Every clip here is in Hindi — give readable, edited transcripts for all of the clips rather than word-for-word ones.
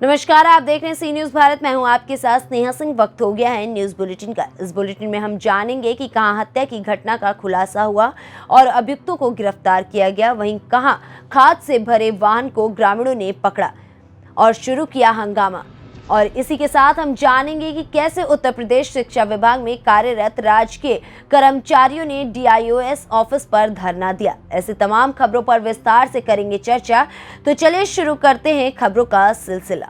नमस्कार, आप देख रहे हैं सी न्यूज भारत। मैं हूं आपके साथ स्नेहा सिंह। वक्त हो गया है न्यूज बुलेटिन का। इस बुलेटिन में हम जानेंगे कि कहां हत्या की घटना का खुलासा हुआ और अभियुक्तों को गिरफ्तार किया गया, वहीं कहां खाद से भरे वाहन को ग्रामीणों ने पकड़ा और शुरू किया हंगामा। और इसी के साथ हम जानेंगे कि कैसे उत्तर प्रदेश शिक्षा विभाग में कार्यरत राजकीय कर्मचारियों ने DIOS ऑफिस पर धरना दिया। ऐसे तमाम खबरों पर विस्तार से करेंगे चर्चा। तो चलिए शुरू करते हैं खबरों का सिलसिला।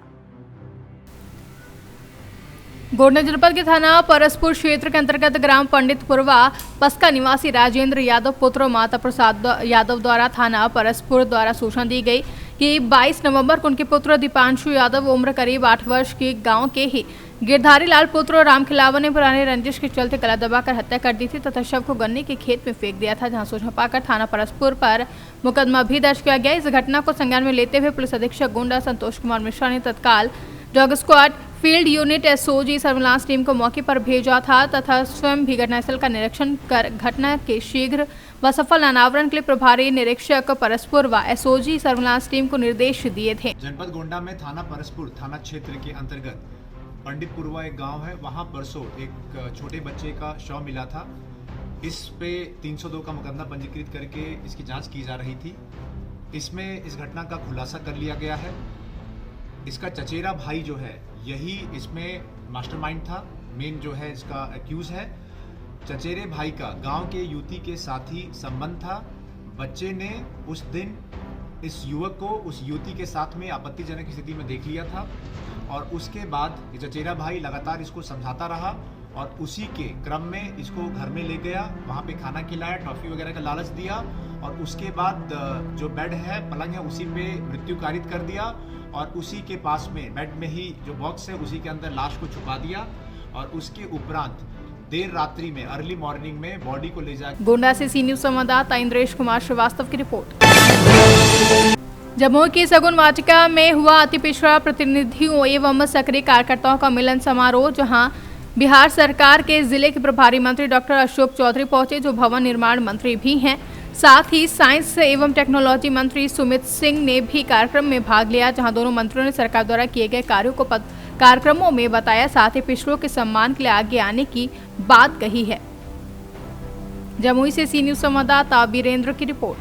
गोंडा जनपद के थाना परसपुर क्षेत्र के अंतर्गत ग्राम पंडितपुरवा पस्का निवासी राजेंद्र यादव पुत्र माता प्रसाद यादव द्वारा थाना परसपुर द्वारा सूचना दी गई कि 22 नवंबर को उनके पुत्र दीपांशु यादव उम्र करीब 8 वर्ष के गांव के ही गिरधारी लाल पुत्र रामखिलावन ने पुराने रंजिश के चलते गला दबाकर हत्या कर दी थी तथा शव को गन्ने के खेत में फेंक दिया था, जहां सूचना पाकर थाना परसपुर पर मुकदमा भी दर्ज किया गया। इस घटना को संज्ञान में लेते हुए पुलिस अधीक्षक गोंडा संतोष कुमार मिश्रा ने तत्काल dog squad field unit SOG surveillance team को मौके पर भेजा था तथा स्वयं भी घटनास्थल का निरीक्षण कर घटना के शीघ्र व सफल अनावरण के लिए प्रभारी निरीक्षक परसपुर व SOG सर्विलांस टीम को निर्देश दिए थे। जनपद गोंडा में थाना परसपुर थाना क्षेत्र के अंतर्गत पंडितपुरवा एक गांव है, वहां परसों एक छोटे बच्चे का शव मिला था। इस पे 302 का मुकदमा पंजीकृत करके इसकी जांच की जा रही थी। इसमें इस घटना का खुलासा कर लिया गया है। इसका चचेरा भाई जो है यही इसमें मास्टरमाइंड था, मेन जो है इसका एक्यूज है। चचेरे भाई का गांव के युवती के साथ ही संबंध था। बच्चे ने उस दिन इस युवक को उस युवती के साथ में आपत्तिजनक स्थिति में देख लिया था और उसके बाद ये चचेरा भाई लगातार इसको समझाता रहा और उसी के क्रम में इसको घर में ले गया, वहाँ पे खाना खिलाया, टॉफ़ी वगैरह का लालच दिया और उसके बाद जो बेड है, पलंग है, उसी पे मृत्यु कारित कर दिया और उसी के पास में बेड में ही जो बॉक्स है उसी के अंदर लाश को छुपा दिया और उसके उपरांत देर रात्रि में अर्ली मॉर्निंग में बॉडी को ले जाकर। गोंडा से सी न्यूज संवाददाता इंद्रेश कुमार श्रीवास्तव की रिपोर्ट। जमुई की सगुन वाटिका में हुआ अति पिछड़ा प्रतिनिधियों एवं सक्रिय कार्यकर्ताओं का मिलन समारोह, जहां बिहार सरकार के जिले के प्रभारी मंत्री डॉक्टर अशोक चौधरी पहुंचे, जो भवन निर्माण मंत्री भी हैं। साथ ही साइंस एवं टेक्नोलॉजी मंत्री सुमित सिंह ने भी कार्यक्रम में भाग लिया, जहां दोनों मंत्रियों ने सरकार द्वारा किए गए कार्यों को कार्यक्रमों में बताया, साथ ही पिछड़ों के सम्मान के लिए आगे आने की बात कही है। जमुई से सी न्यूज संवाददाता वीरेंद्र की रिपोर्ट।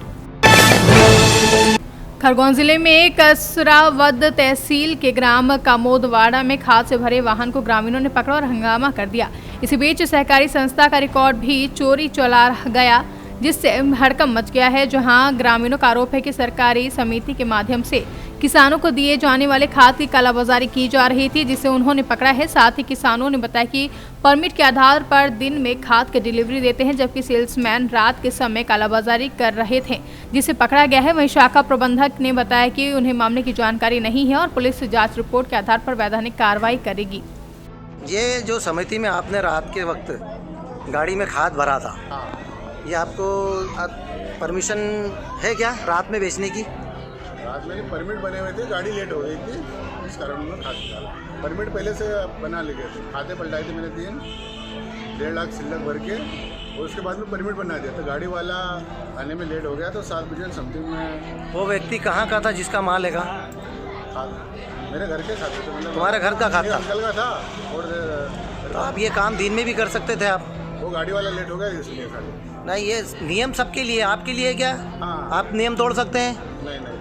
खरगोन जिले में कसरावद तहसील के ग्राम कामोदवाड़ा में खाद से भरे वाहन को ग्रामीणों ने पकड़ा और हंगामा कर दिया। इसी बीच सहकारी संस्था का रिकॉर्ड भी चोरी चला गया, जिससे हड़कंप मच गया है, जहां ग्रामीणों का आरोप है कि सरकारी समिति के माध्यम से किसानों को दिए जाने वाले खाद की कालाबाजारी की जा रही थी, जिसे उन्होंने पकड़ा है। साथ ही किसानों ने बताया कि परमिट के आधार पर दिन में खाद की डिलीवरी देते हैं, जबकि सेल्समैन रात के समय कालाबाजारी कर रहे थे, जिसे पकड़ा गया है। वहीं शाखा प्रबंधक ने बताया कि उन्हें मामले की जानकारी नहीं है और पुलिस जाँच रिपोर्ट के आधार पर वैधानिक कार्रवाई करेगी। ये जो समिति में आपने रात के वक्त गाड़ी में खाद भरा था, ये आपको परमिशन है क्या रात में बेचने की? रात में परमिट बने हुए थे, गाड़ी लेट हो गई थी, इस कारण उन्होंने खाद निकाला। परमिट पहले से बना ले गए थे, खाते पलटाए थे मैंने 1.5 लाख सिल्लक भर के और उसके बाद में परमिट बना दिया। तो गाड़ी वाला आने में लेट हो गया तो 7 बजे समथिंग में। वो व्यक्ति कहाँ का था जिसका माल है? खाद मेरे घर के खाते थे। तुम्हारे घर का खाद था? अंकल का था। और तो आप ये काम दिन में भी कर सकते थे आप? वो गाड़ी वाला लेट हो गया इसलिए खाली। नहीं, ये नियम सबके लिए, आपके लिए क्या? हाँ। आप नियम तोड़ सकते हैं? नहीं।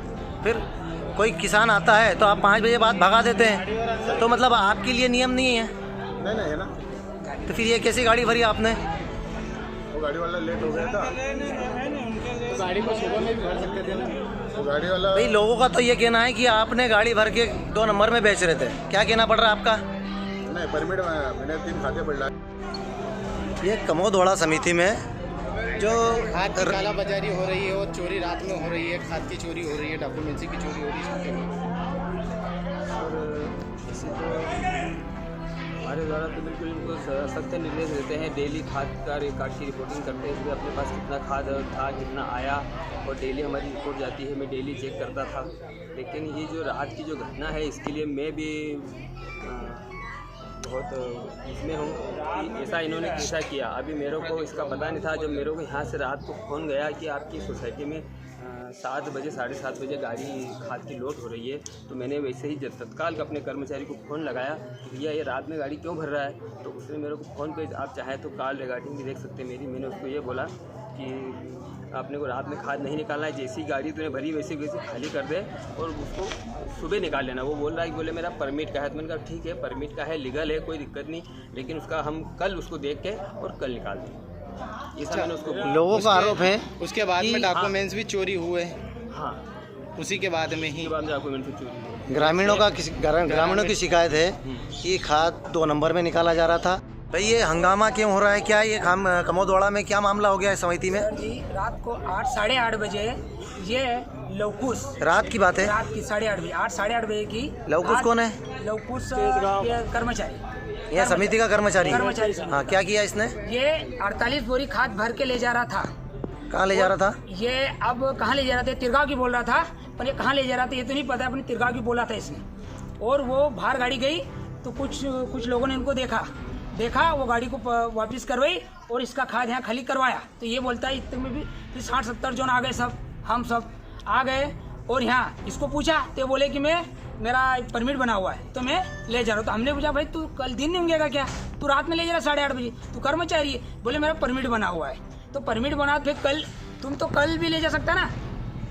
फिर कोई किसान आता है तो आप 5 बजे बाद भगा देते हैं, तो मतलब आपके लिए नियम नहीं है? नहीं है ना। तो फिर ये कैसी गाड़ी भरी आपने? वो गाड़ी वाला लेट हो गया था, तो गाड़ी को सुबह में भी भर सकते थे ना। वो गाड़ी वाला भाई, लोगों का तो ये कहना है कि आपने गाड़ी भर के 2 नंबर में बेच रहे थे। क्या कहना पड़ रहा है आपका? नहीं, परमिट मैंने 3 खाते पलटाए। ये कमोदवाड़ा समिति में जो खाद की कालाबाजारी हो रही है और चोरी रात में हो रही है, खाद की चोरी हो रही है, डॉक्यूमेंट्री की चोरी हो रही है। और इसी को हमारे द्वारा तो बिल्कुल इनको सख्त निर्देश देते हैं। डेली खाद का रिकॉर्ड की रिपोर्टिंग करते हैं कि अपने पास कितना खाद था, कितना आया, और डेली हमारी रिपोर्ट जाती है। मैं डेली चेक करता था, लेकिन ये जो रात की जो घटना है इसके लिए मैं भी बहुत इसमें हूँ कि ऐसा इन्होंने कैसा किया। अभी मेरे को इसका पता नहीं था। जब मेरे को यहाँ से रात को फ़ोन गया कि आपकी सोसाइटी में 7 बजे 7:30 बजे गाड़ी खाद की लोड हो रही है। तो मैंने वैसे ही तत्काल अपने कर्मचारी को फ़ोन लगाया कि भैया ये रात में गाड़ी क्यों भर रहा है। तो उसने मेरे को फ़ोन पे आप चाहें तो कॉल रिकॉर्डिंग भी देख सकते हैं मेरी। मैंने उसको ये बोला कि आपने को रात में खाद नहीं निकालना है, जैसी गाड़ी तूने भरी वैसी खाली कर दे और उसको सुबह निकाल लेना। वो बोल रहा है कि बोले मेरा परमिट का है। तो मैंने कहा ठीक है, परमिट का है, लीगल है, कोई दिक्कत नहीं, लेकिन उसका हम कल उसको देख के और कल निकाल दें। ऐसा मैंने उसको लोगों का आरोप है उसके बाद में डॉक्यूमेंट्स भी चोरी हुए। हाँ, उसी के बाद में ही डॉक्यूमेंट चोरी हुए। ग्रामीणों की शिकायत है कि खाद 2 नंबर में निकाला जा रहा था। भाई ये हंगामा क्यों हो रहा है, क्या ये कमोदवाड़ा में क्या मामला हो गया है समिति में? सर जी, रात को 8 साढ़े 8 बजे ये लवकुश, रात की बात है, रात की 8:30 बजे, 8 साढ़े 8 बजे की। लवकुश कौन है? लवकुश कर्मचारी, यह समिति का कर्मचारी। कर्मचारी। हाँ, क्या किया इसने? ये 48 बोरी खाद भर के ले जा रहा था। कहाँ ले जा रहा था? ये अब कहाँ ले जा रहा था, तिरगांव की बोल रहा था, पर ये कहाँ ले जा रहा था ये तो नहीं पता, अपनी तिरगांव की बोला था इसने। और वो बाहर गाड़ी गई तो कुछ लोगों ने इनको देखा, वो गाड़ी को वापस करवाई और इसका खाद यहाँ खाली करवाया। तो ये बोलता है इतने में भी 60-70 जन आ गए, हम सब आ गए और यहाँ इसको पूछा तो ये बोले कि मेरा परमिट बना हुआ है तो मैं ले जा रहा हूँ। तो हमने पूछा भाई तू कल दिन नहीं होंगेगा क्या, तू रात में ले जा रहा 8:30 बजे, तू कर्मचारी है? बोले मेरा परमिट बना हुआ है। तो परमिट बना फिर कल तुम तो कल भी ले जा सकता ना,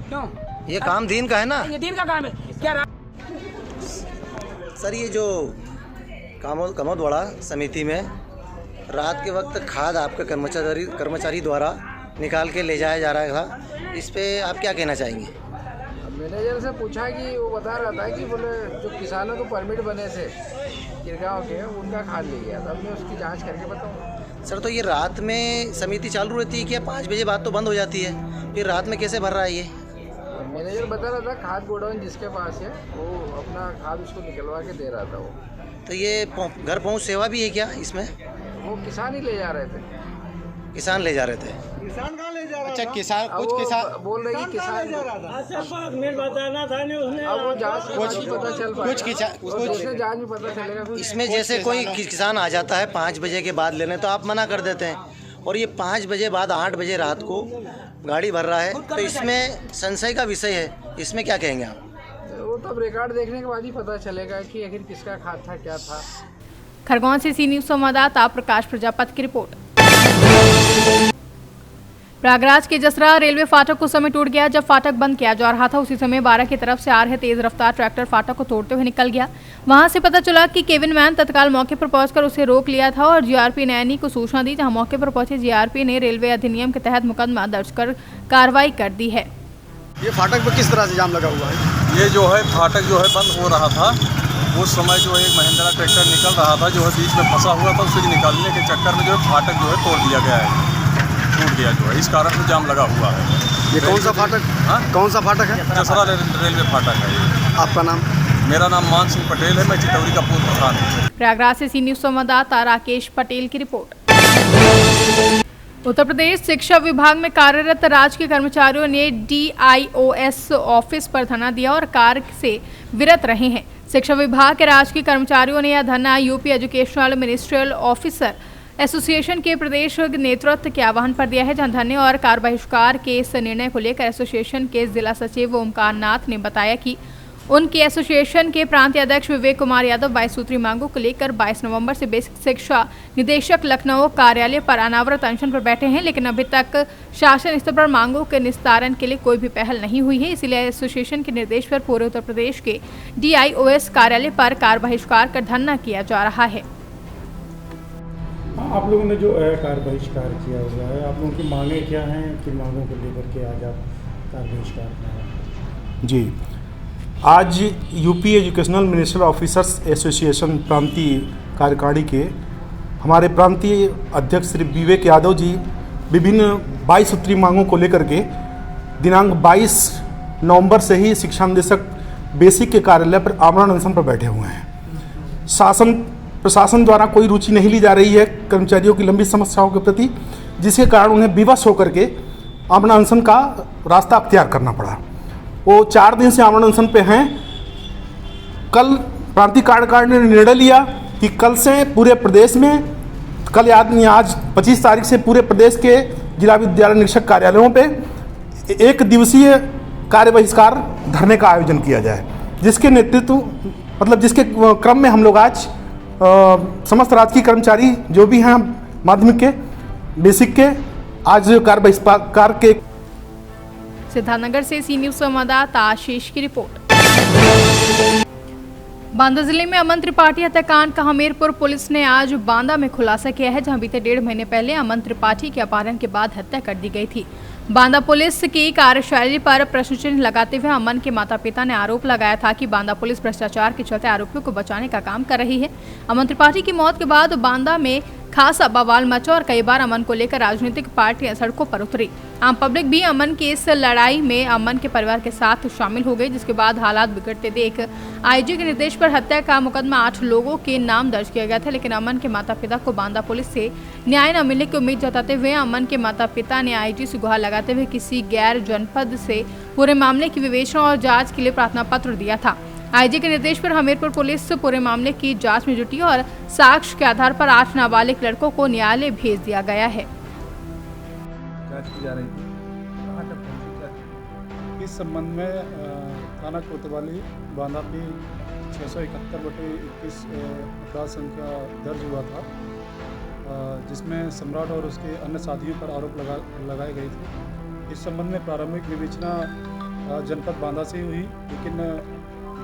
क्यों? ये काम दिन का है ना? ये दिन का काम है क्या? सर, ये जो कमोदवाड़ा समिति में रात के वक्त खाद आपके कर्मचारी द्वारा निकाल के ले जाया जा रहा था, इस पे आप क्या कहना चाहेंगे? मैनेजर से पूछा कि वो बता रहा था कि बोले जो किसानों को परमिट बने थे किरगांव के, उनका खाद ले गया। तब मैं उसकी जांच करके बताऊँ। सर, तो ये रात में समिति चालू रहती है क्या? 5 बजे बाद तो बंद हो जाती है, फिर रात में कैसे भर रहा है ये? मैनेजर बता रहा था खाद गोडाउन जिसके पास है वो अपना खाद उसको निकलवा के दे रहा था। वो तो ये घर पहुंच सेवा भी है क्या इसमें? वो किसान ही ले जा रहे थे। किसान ले जा रहे थे? किसान कहाँ ले जा रहा? अच्छा, किसान बोल रहे कि किसान बताना था नहीं उसने। अब वो जांच में पता चल पाएगा, कुछ जांच में पता चलेगा। इसमें जैसे कोई किसान आ जाता है 5 बजे के बाद लेने, तो आप मना कर देते हैं, और ये 5 बजे बाद 8 बजे रात को गाड़ी भर रहा है, तो इसमें संशय का विषय है, इसमें क्या कहेंगे आप? वो तब रिकॉर्ड देखने के बाद ही पता चलेगा कि आखिर किसका खाद था, क्या था। खरगोन से सी न्यूज संवाददाता प्रकाश प्रजापति की रिपोर्ट। प्रयागराज के जसरा रेलवे फाटक उस समय टूट गया जब फाटक बंद किया जा रहा था। उसी समय 12 की तरफ से आ रहे तेज रफ्तार ट्रैक्टर फाटक को तोड़ते हुए निकल गया। वहां से पता चला कि केविन मैन तत्काल मौके पर पहुंचकर उसे रोक लिया था और जीआरपी नैनी को सूचना दी, जहां मौके पर पहुंचे जीआरपी ने रेलवे अधिनियम के तहत मुकदमा दर्ज कर कार्रवाई कर दी है। ये फाटक पर किस तरह से जाम लगा हुआ है? ये जो है फाटक जो है बंद हो रहा था, उस समय जो है एक महिंद्रा ट्रैक्टर निकल रहा था जो है बीच में फंसा हुआ था, उसे निकालने के चक्कर में जो है फाटक जो है तोड़ दिया गया है, टूट गया जो है, इस कारण से जाम लगा हुआ है। ये कौन सा फाटक? हाँ, कौन सा फाटक है? जसरा रेलवे फाटक है ये। आपका नाम? मेरा नाम मान सिंह पटेल है, मैं चितौरी का पूर्व प्रधान हूँ। प्रयागराज से सी न्यूज संवाददाता राकेश पटेल की रिपोर्ट। उत्तर प्रदेश शिक्षा विभाग में कार्यरत राजकीय कर्मचारियों ने DIOS ऑफिस पर धरना दिया और कार्य से विरत रहे हैं। शिक्षा विभाग के राजकीय कर्मचारियों ने यह धरना UP educational ministerial officer association के प्रदेश नेतृत्व के आह्वान पर दिया है, जहां धरने और कार्य बहिष्कार के इस निर्णय को लेकर एसोसिएशन के जिला सचिव ओमकार नाथ ने बताया कि उनके एसोसिएशन के प्रांतीय अध्यक्ष विवेक कुमार यादव 22 सूत्री मांगों को लेकर 22 नवंबर से बेसिक शिक्षा निदेशक लखनऊ कार्यालय पर अनावरत अनशन पर बैठे हैं, लेकिन अभी तक शासन स्तर पर मांगों के निस्तारण के लिए कोई भी पहल नहीं हुई है। इसलिए एसोसिएशन के निर्देश पर पूरे उत्तर प्रदेश के DIOS कार्यालय पर कार्य बहिष्कार कर धरना किया जा रहा है। आप लोगों ने जो कार्य बहिष्कार किया हुआ है, आप लोगों की मांगें क्या हैं? किन मांगों को लेकर के आज आप कार्य बहिष्कार कर रहे हैं? जी, आज UP educational ministerial officers association प्रांतीय कार्यकारिणी के हमारे प्रांतीय अध्यक्ष श्री विवेक यादव जी विभिन्न 22 सूत्री मांगों को लेकर के दिनांक 22 नवंबर से ही शिक्षा निदेशक बेसिक के कार्यालय पर आमरण अनशन पर बैठे हुए हैं। प्रशासन द्वारा कोई रुचि नहीं ली जा रही है कर्मचारियों की लंबी समस्याओं के प्रति, जिसके कारण उन्हें विवश होकर के आमरण अनशन का रास्ता अख्तियार करना पड़ा। वो 4 दिन से आमरण अनशन पे हैं। कल प्रांतीय कार्यकारिणी ने निर्णय लिया कि कल से पूरे प्रदेश में, आज 25 तारीख से पूरे प्रदेश के जिला विद्यालय निरीक्षक कार्यालयों पे एक दिवसीय कार्य बहिष्कार धरने का आयोजन किया जाए, जिसके नेतृत्व मतलब जिसके क्रम में हम लोग आज समस्त राजकीय कर्मचारी जो भी हैं माध्यमिक के बेसिक के आज कार्य बहिष्कार के। सिद्धार्थनगर से सी न्यूज संवाददाता आशीष की रिपोर्ट। बांदा जिले में अमन त्रिपाठी हत्याकांड का हमीरपुर पुलिस ने आज बांदा में खुलासा किया है, जहां बीते 1.5 महीने पहले अमन त्रिपाठी के अपहरण के बाद हत्या कर दी गई थी। बांदा पुलिस की कार्यशैली पर प्रश्न चिन्ह लगाते हुए अमन के माता पिता ने आरोप लगाया था कि बांदा पुलिस भ्रष्टाचार के चलते आरोपियों को बचाने का काम कर रही है। अमन त्रिपाठी की मौत के बाद बांदा में खासा बवाल मचा और कई बार अमन को लेकर राजनीतिक पार्टियां सड़कों पर उतरी। आम पब्लिक भी अमन की इस लड़ाई में अमन के परिवार के साथ शामिल हो गई, जिसके बाद हालात बिगड़ते देख आईजी के निर्देश पर हत्या का मुकदमा 8 लोगों के नाम दर्ज किया गया था। लेकिन अमन के माता पिता को बांदा पुलिस से न्याय न मिलने की उम्मीद जताते हुए अमन के माता पिता ने आईजी से गुहार लगाते हुए किसी गैर जनपद से पूरे मामले की विवेचना और जाँच के लिए प्रार्थना पत्र दिया था। आईजी के निर्देश पर हमीरपुर पुलिस पूरे मामले की जांच में जुटी और साक्ष्य के आधार पर 8 नाबालिग लड़कों को न्यायालय भेज दिया गया है। जांच की जा रही थी, कहाँ तक पहुंची, क्या थी? इस संबंध में थाना कोतवाली बांदा की 671/21 अपराध संख्या दर्ज हुआ था, जिसमें सम्राट और उसके अन्य साथियों पर आरोप लगाए गए थे। इस संबंध में प्रारंभिक विवेचना जनपद बांदा से हुई, लेकिन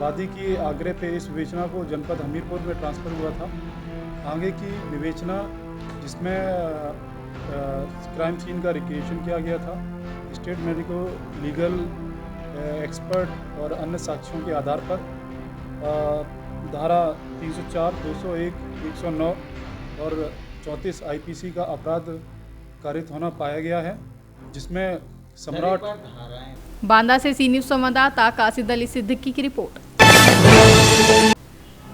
वादी की आग्रह पे इस विवेचना को जनपद हमीरपुर में ट्रांसफ़र हुआ था। आगे की विवेचना जिसमें क्राइम सीन का रिक्रिएशन किया गया था, स्टेट मेडिको लीगल एक्सपर्ट और अन्य साक्ष्यों के आधार पर धारा 304, 201, 109 और 34 आईपीसी का अपराध कारित होना पाया गया है, जिसमें सम्राट। बांदा से सी न्यूज संवाददाता कासिद अली सिद्दीकी की रिपोर्ट।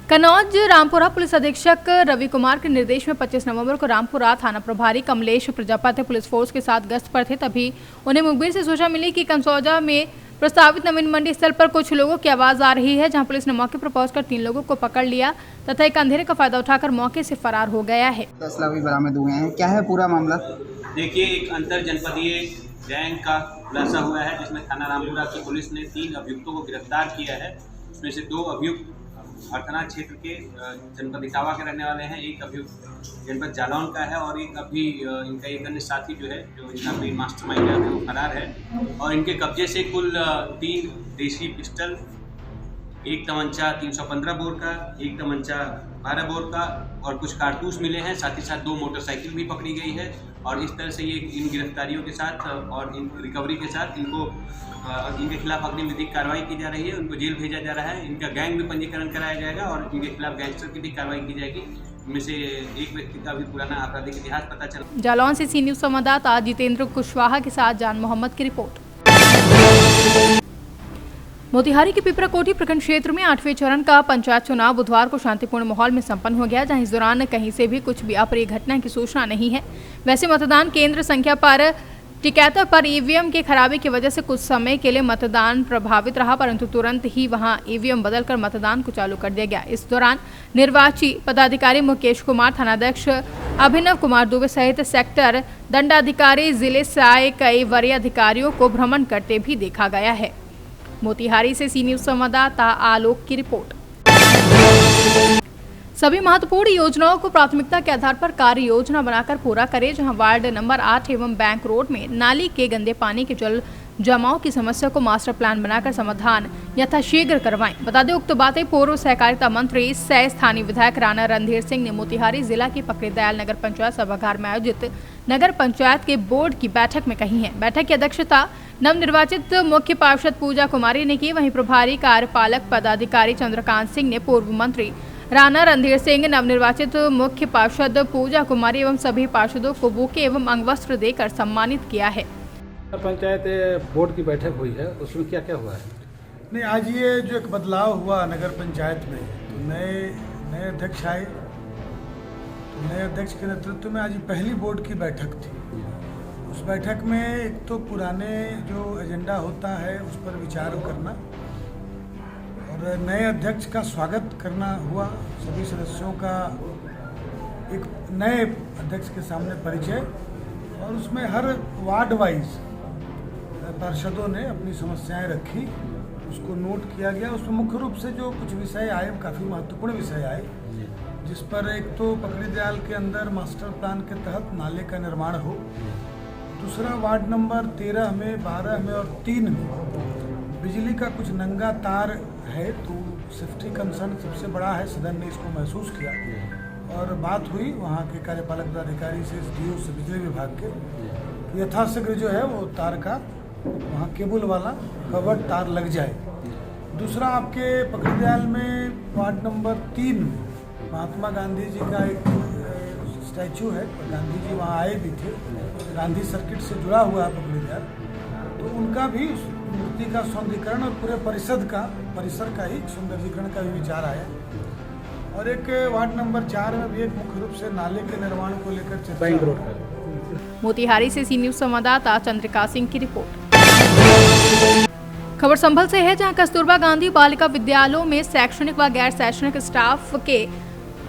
कन्नौज रामपुरा पुलिस अधीक्षक रवि कुमार के निर्देश में 25 नवंबर को रामपुरा थाना प्रभारी कमलेश प्रजापति पुलिस फोर्स के साथ गश्त पर थे। तभी उन्हें मुखबिर से सूचना मिली कि कंसौजा में प्रस्तावित नवीन मंडी स्थल पर कुछ लोगों की आवाज आ रही है, जहां पुलिस ने मौके पर पहुंचकर 3 लोगों को पकड़ लिया तथा एक अंधेरे का फायदा उठाकर मौके से फरार हो गया है। फैसला भी बरामद हुए हैं, क्या है पूरा मामला? देखिए, एक अंतर जनपदीय गैंग का खुलासा हुआ है, जिसमें थाना रामपुरा की पुलिस ने 3 अभियुक्तों को गिरफ्तार किया है। उसमें से 2 अभियुक्त हरथना क्षेत्र के जनपद इटावा के रहने वाले हैं, एक अभियुक्त जनपद जालौन का है और एक अभी इनका एक अन्य साथी जो है, जो इनका भी मास्टरमाइंड है, वो फरार है। और इनके कब्जे से कुल 3 देसी पिस्टल, एक तमंचा 315 बोर का, एक तमंचा 12 बोर का और कुछ कारतूस मिले हैं। साथ ही साथ 2 मोटरसाइकिल भी पकड़ी गई है। और इस तरह से ये इन गिरफ्तारियों के साथ और इन रिकवरी के साथ इनके खिलाफ अग्रिम विधिक कार्रवाई की जा रही है। उनको जेल भेजा जा रहा है। इनका गैंग भी पंजीकरण कराया जाएगा और इनके खिलाफ गैंगस्टर की भी कार्रवाई की जाएगी। इनमें से एक व्यक्ति का भी पुराना आपराधिक इतिहास पता चला। जालौन से सी न्यूज संवाददाता जितेंद्र कुशवाहा के साथ जान मोहम्मद की रिपोर्ट। मोतिहारी के पिपराकोठी प्रखंड क्षेत्र में 8वें चरण का पंचायत चुनाव बुधवार को शांतिपूर्ण माहौल में संपन्न हो गया, जहां इस दौरान कहीं से भी कुछ भी अप्रिय घटना की सूचना नहीं है। वैसे मतदान केंद्र संख्या पर टिकैता पर ईवीएम के खराबी की वजह से कुछ समय के लिए मतदान प्रभावित रहा, परंतु तुरंत ही वहां ईवीएम बदलकर मतदान को चालू कर दिया गया। इस दौरान निर्वाची पदाधिकारी मुकेश कुमार, थानाध्यक्ष अभिनव कुमार दुबे सहित सेक्टर दंडाधिकारी जिले से आए कई वरीय अधिकारियों को भ्रमण करते भी देखा गया है। मोतिहारी से सी न्यूज संवाददाता आलोक की रिपोर्ट। सभी महत्वपूर्ण योजनाओं को प्राथमिकता के आधार पर कार्य योजना बनाकर पूरा करें, जहां वार्ड नंबर 8 एवं बैंक रोड में नाली के गंदे पानी के जल जमाव की समस्या को मास्टर प्लान बनाकर समाधान यथाशीघ्र करवाएं। बता दें, उक्त बातें पूर्व सहकारिता मंत्री सह स्थानीय विधायक राणा रणधीर सिंह ने मोतिहारी जिला की पकड़ीदयाल नगर पंचायत सभागार में आयोजित नगर पंचायत के बोर्ड की बैठक में कही है। बैठक की अध्यक्षता नवनिर्वाचित मुख्य पार्षद पूजा कुमारी ने की। वहीं प्रभारी कार्यपालक पदाधिकारी चंद्रकांत सिंह ने पूर्व मंत्री राणा रणधीर सिंह, नवनिर्वाचित मुख्य पार्षद पूजा कुमारी एवं सभी पार्षदों को बुके एवं अंगवस्त्र देकर सम्मानित किया है। पंचायत बोर्ड की बैठक हुई है, उसमें क्या क्या हुआ है? नहीं, आज ये जो एक बदलाव हुआ नगर पंचायत में, तो नए अध्यक्ष आए। नए अध्यक्ष के नेतृत्व में आज पहली बोर्ड की बैठक थी। उस बैठक में एक तो पुराने जो एजेंडा होता है उस पर विचार करना और नए अध्यक्ष का स्वागत करना हुआ। सभी सदस्यों का एक नए अध्यक्ष के सामने परिचय और उसमें हर वार्ड वाइज पार्षदों ने अपनी समस्याएं रखी, उसको नोट किया गया। उसमें मुख्य रूप से जो कुछ विषय आए, काफ़ी महत्वपूर्ण विषय आए, जिस पर एक तो पकड़ी दयाल के अंदर मास्टर प्लान के तहत नाले का निर्माण हो। दूसरा, वार्ड नंबर 13 में, 12 में और 3 में बिजली का कुछ नंगा तार है, तो सेफ्टी कंसर्न सबसे बड़ा है। सदन ने इसको महसूस किया और बात हुई वहाँ के कार्यपालक पदाधिकारी से, SDO से, बिजली विभाग के, यथाशीघ्र जो है वो तार का वहाँ केबल वाला कवर्ड तार लग जाए। दूसरा, आपके पकड़ी दयाल में वार्ड नंबर 3 में महात्मा गांधी जी का एक स्टैचू है, गांधी जी वहाँ आए भी थे, गांधी सर्किट से जुड़ा हुआ है पकड़ी दयाल, तो उनका भी मूर्ति का सौंदर्यीकरण और पूरे परिसर का ही सौंदर्यीकरण का भी विचार आया। और एक वार्ड नंबर 4 में भी एक मुख्य रूप से नाले के निर्माण को लेकर चर्चा। मोतिहारी से सी न्यूज संवाददाता चंद्रिका सिंह की रिपोर्ट। खबर संभल से है, जहां कस्तूरबा गांधी बालिका विद्यालयों में शैक्षणिक व गैर शैक्षणिक स्टाफ के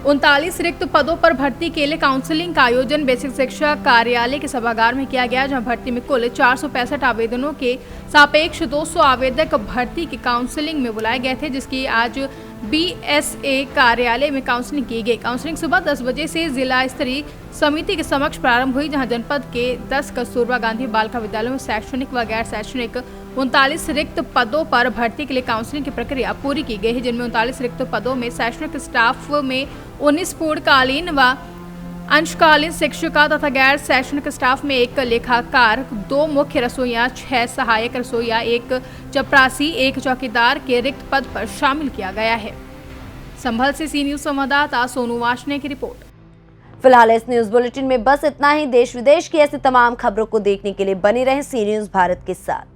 39 रिक्त पदों पर भर्ती के लिए काउंसलिंग का आयोजन बेसिक शिक्षा कार्यालय के सभागार में किया गया, जहां भर्ती में कुल 465 आवेदनों के सापेक्ष 200 आवेदक भर्ती की काउंसलिंग में बुलाए गए थे, जिसकी आज BSA कार्यालय में काउंसलिंग की गई। काउंसलिंग सुबह 10 बजे से जिला स्तरीय समिति के समक्ष प्रारंभ हुई, जहां जनपद के 10 कस्तूरबा गांधी बालिका विद्यालयों में शैक्षणिक व गैर शैक्षणिक 39 रिक्त पदों पर भर्ती के लिए काउंसलिंग की प्रक्रिया पूरी की गई है, जिनमें 39 रिक्त पदों में शैक्षणिक स्टाफ में 19 पूर्णकालीन व अंशकालीन शिक्षिका तथा गैर शैक्षणिक स्टाफ में 1 लेखाकार, 2 मुख्य रसोइया, 6 सहायक रसोइया, 1 चपरासी, 1 चौकीदार के रिक्त पद पर शामिल किया गया है। संभल से सी न्यूज संवाददाता सोनू वाशने की रिपोर्ट। फिलहाल इस न्यूज बुलेटिन में बस इतना ही। देश विदेश की ऐसी तमाम खबरों को देखने के लिए बने रहें सी न्यूज भारत के साथ।